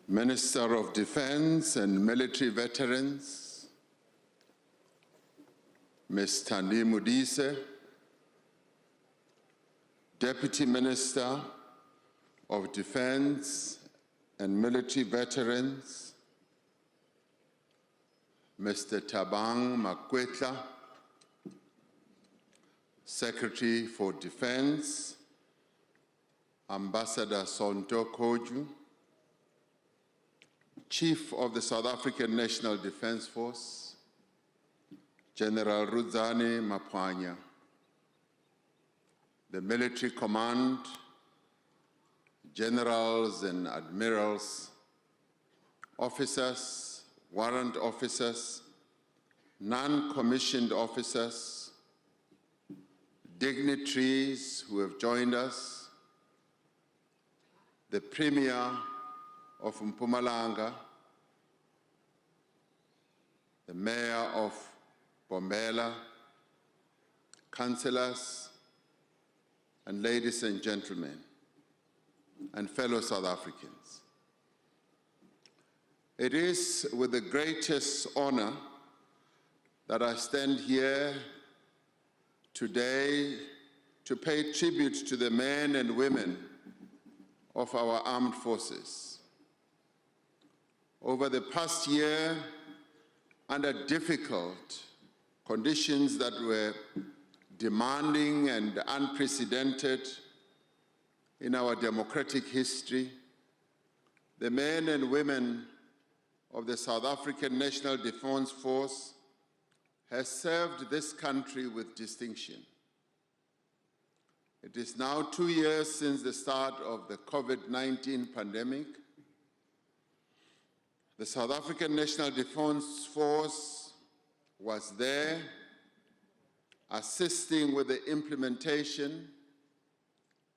Minister of Defense and Military Veterans, Ms. Thandi Modise, Deputy Minister of Defense and Military Veterans, Mr. Thabang Makwetla, Secretary for Defense, Ambassador Sonto Koju, Chief of the South African National Defence Force, General Rudzani Mapwanya, the Military Command, generals and admirals, officers, warrant officers, non-commissioned officers, dignitaries who have joined us, the Premier of Mpumalanga, the Mayor of Bombela, councillors, and ladies and gentlemen, and fellow South Africans. It is with the greatest honor that I stand here today to pay tribute to the men and women of our armed forces. Over the past year, under difficult conditions that were demanding and unprecedented in our democratic history, the men and women of the South African National Defence Force has served this country with distinction. It is now 2 years since the start of the COVID-19 pandemic. The South African National Defence Force was there, assisting with the implementation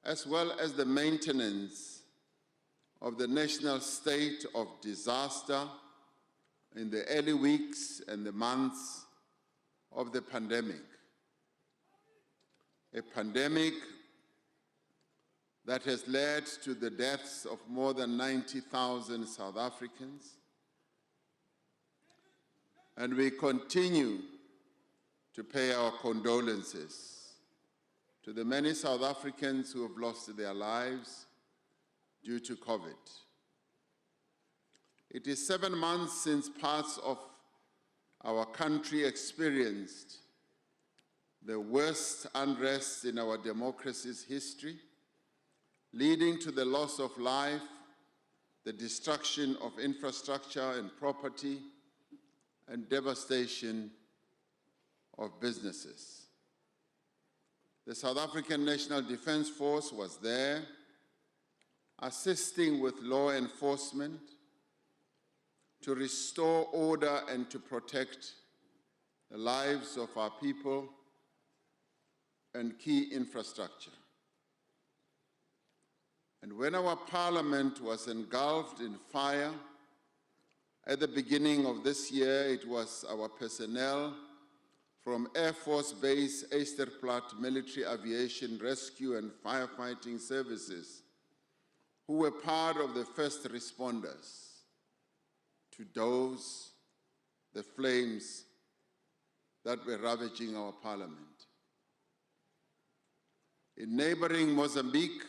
as well as the maintenance of the national state of disaster in the early weeks and the months of the pandemic. A pandemic that has led to the deaths of more than 90,000 South Africans. And we continue to pay our condolences to the many South Africans who have lost their lives due to COVID. It is 7 months since parts of our country experienced the worst unrest in our democracy's history, leading to the loss of life, the destruction of infrastructure and property, and devastation of businesses. The South African National Defence Force was there, assisting with law enforcement to restore order and to protect the lives of our people and key infrastructure. And when our parliament was engulfed in fire, at the beginning of this year, it was our personnel from Air Force Base Eysterplaat Military Aviation Rescue and Firefighting Services who were part of the first responders to douse the flames that were ravaging our parliament. In neighboring Mozambique,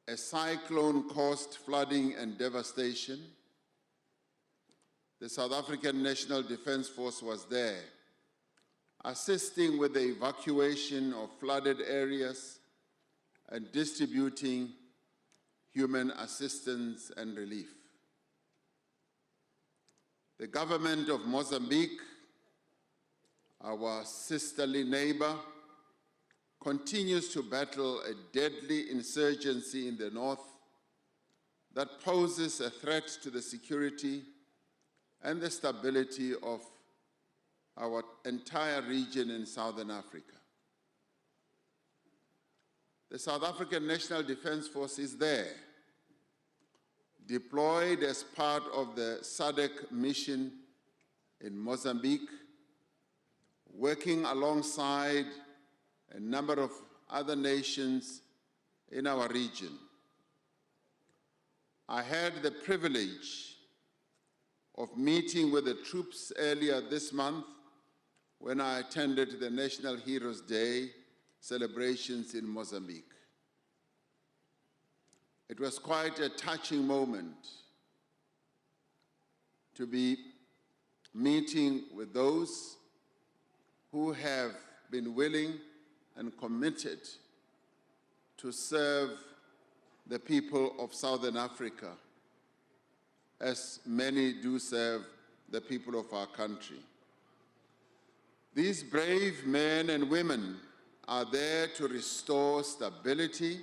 a cyclone caused flooding and devastation. The South African National Defence Force was there, assisting with the evacuation of flooded areas and distributing human assistance and relief. The government of Mozambique, our sisterly neighbor, continues to battle a deadly insurgency in the north that poses a threat to the security and the stability of our entire region in Southern Africa. The South African National Defence Force is there, deployed as part of the SADC mission in Mozambique, working alongside a number of other nations in our region. I had the privilege of meeting with the troops earlier this month when I attended the National Heroes Day celebrations in Mozambique. It was quite a touching moment to be meeting with those who have been willing and committed to serve the people of Southern Africa, as many do serve the people of our country. These brave men and women are there to restore stability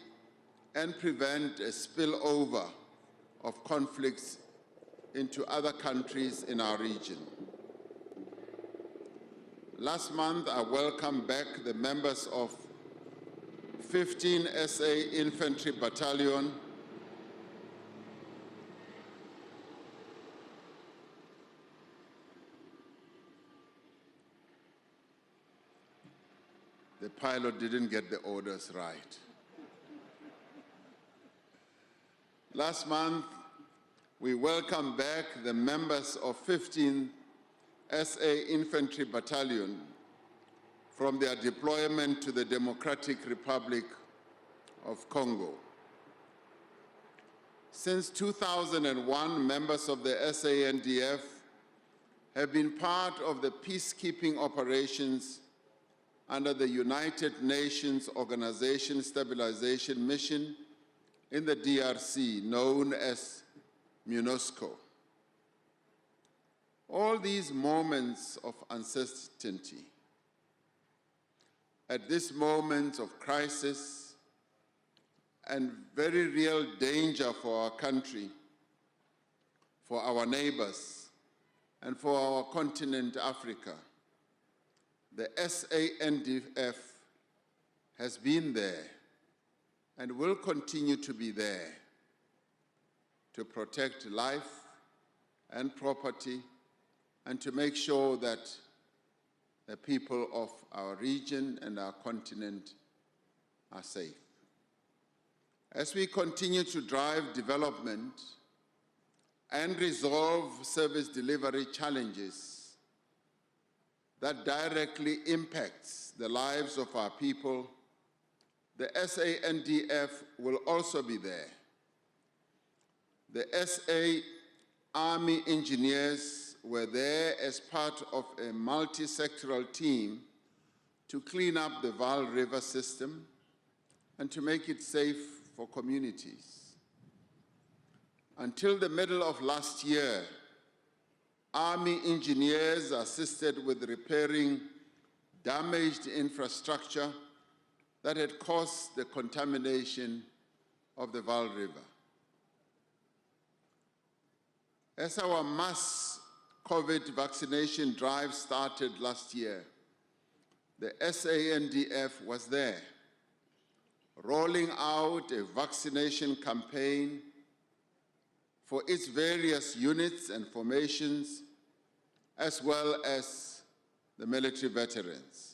and prevent a spillover of conflicts into other countries in our region. Last month, I welcomed back the members of 15 SA Infantry Battalion, the pilot didn't get the orders right. Last month, we welcomed back the members of 15 SA Infantry Battalion from their deployment to the Democratic Republic of Congo. Since 2001, members of the SANDF have been part of the peacekeeping operations under the United Nations Organization Stabilization Mission in the DRC, known as MINUSCO. All these moments of uncertainty, at this moment of crisis and very real danger for our country, for our neighbors, and for our continent, Africa, the SANDF has been there and will continue to be there to protect life and property and to make sure that the people of our region and our continent are safe. As we continue to drive development and resolve service delivery challenges that directly impacts the lives of our people, the SANDF will also be there. The SA Army engineers were there as part of a multi-sectoral team to clean up the Vaal River system and to make it safe for communities. Until the middle of last year, Army engineers assisted with repairing damaged infrastructure that had caused the contamination of the Vaal River. As our mass COVID vaccination drive started last year, the SANDF was there, rolling out a vaccination campaign for its various units and formations, as well as the military veterans.